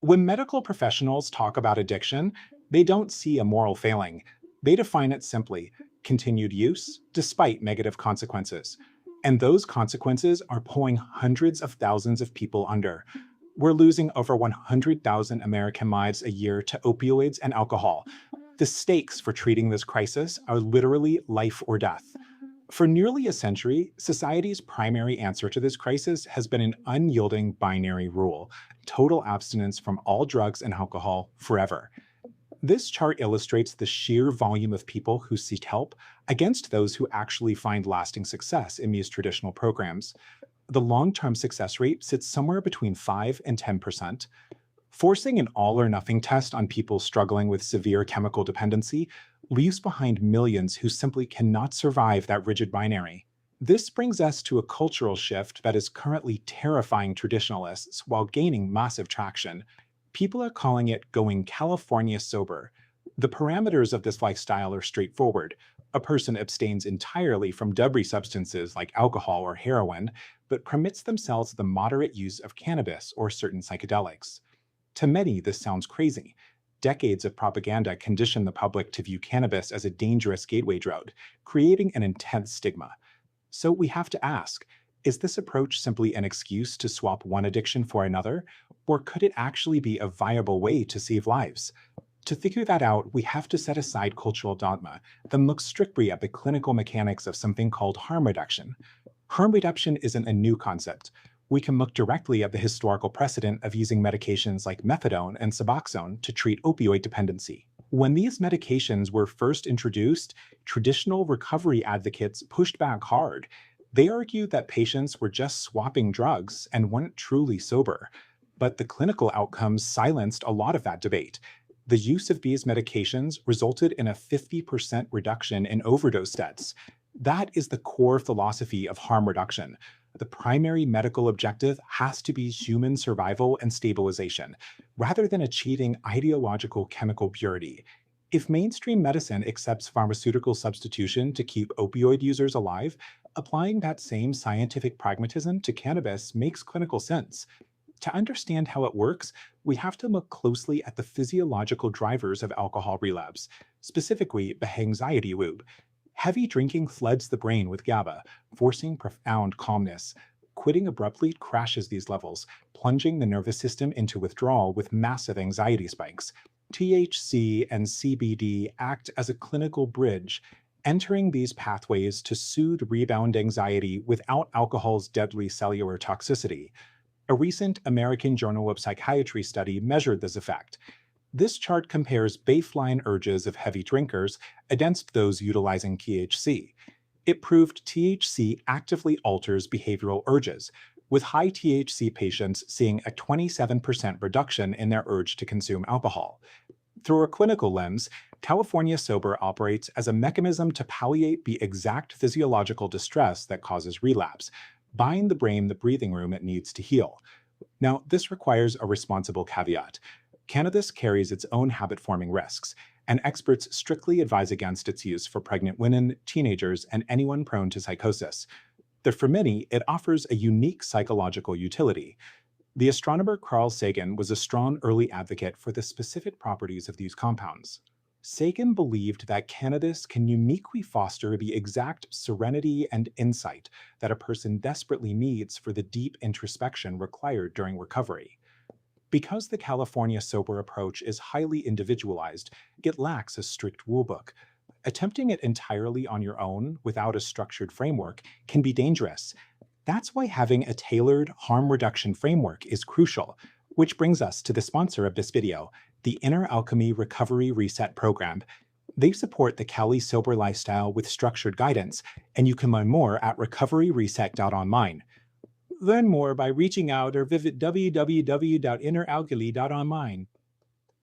When medical professionals talk about addiction, they don't see a moral failing. They define it simply: continued use despite negative consequences. And those consequences are pulling hundreds of thousands of people under. We're losing over 100,000 American lives a year to opioids and alcohol. The stakes for treating this crisis are literally life or death. For nearly a century, society's primary answer to this crisis has been an unyielding binary rule: total abstinence from all drugs and alcohol forever. This chart illustrates the sheer volume of people who seek help against those who actually find lasting success in these traditional programs. The long term success rate sits somewhere between 5 and 10%. Forcing an all or nothing test on people struggling with severe chemical dependency leaves behind millions who simply cannot survive that rigid binary. This brings us to a cultural shift that is currently terrifying traditionalists while gaining massive traction. People are calling it going California sober. The parameters of this lifestyle are straightforward. A person abstains entirely from debris substances like alcohol or heroin, but permits themselves the moderate use of cannabis or certain psychedelics. To many, this sounds crazy. Decades of propaganda condition the public to view cannabis as a dangerous gateway drug, creating an intense stigma. So we have to ask, is this approach simply an excuse to swap one addiction for another, or could it actually be a viable way to save lives? To figure that out, we have to set aside cultural dogma, then look strictly at the clinical mechanics of something called harm reduction. Harm reduction isn't a new concept. We can look directly at the historical precedent of using medications like methadone and Suboxone to treat opioid dependency. When these medications were first introduced, traditional recovery advocates pushed back hard. They argued that patients were just swapping drugs and weren't truly sober. But the clinical outcomes silenced a lot of that debate. The use of these medications resulted in a 50% reduction in overdose deaths. That is the core philosophy of harm reduction. The primary medical objective has to be human survival and stabilization, rather than achieving ideological chemical purity. If mainstream medicine accepts pharmaceutical substitution to keep opioid users alive, applying that same scientific pragmatism to cannabis makes clinical sense. To understand how it works, we have to look closely at the physiological drivers of alcohol relapse, specifically the anxiety loop. Heavy drinking floods the brain with GABA, forcing profound calmness. Quitting abruptly crashes these levels, plunging the nervous system into withdrawal with massive anxiety spikes. THC and CBD act as a clinical bridge, entering these pathways to soothe rebound anxiety without alcohol's deadly cellular toxicity. A recent American Journal of Psychiatry study measured this effect. This chart compares baseline urges of heavy drinkers against those utilizing THC. It proved THC actively alters behavioral urges, with high THC patients seeing a 27% reduction in their urge to consume alcohol. Through a clinical lens, California Sober operates as a mechanism to palliate the exact physiological distress that causes relapse, buying the brain the breathing room it needs to heal. Now, this requires a responsible caveat. Cannabis carries its own habit-forming risks, and experts strictly advise against its use for pregnant women, teenagers, and anyone prone to psychosis. Though for many, it offers a unique psychological utility. The astronomer Carl Sagan was a strong early advocate for the specific properties of these compounds. Sagan believed that cannabis can uniquely foster the exact serenity and insight that a person desperately needs for the deep introspection required during recovery. Because the California sober approach is highly individualized, it lacks a strict rulebook. Attempting it entirely on your own without a structured framework can be dangerous. That's why having a tailored harm reduction framework is crucial, which brings us to the sponsor of this video, the Inner Alchemy Recovery Reset Program. They support the Cali-Sober lifestyle with structured guidance, and you can learn more at recoveryreset.online. Learn more by reaching out or visit www.inneralchemy.online.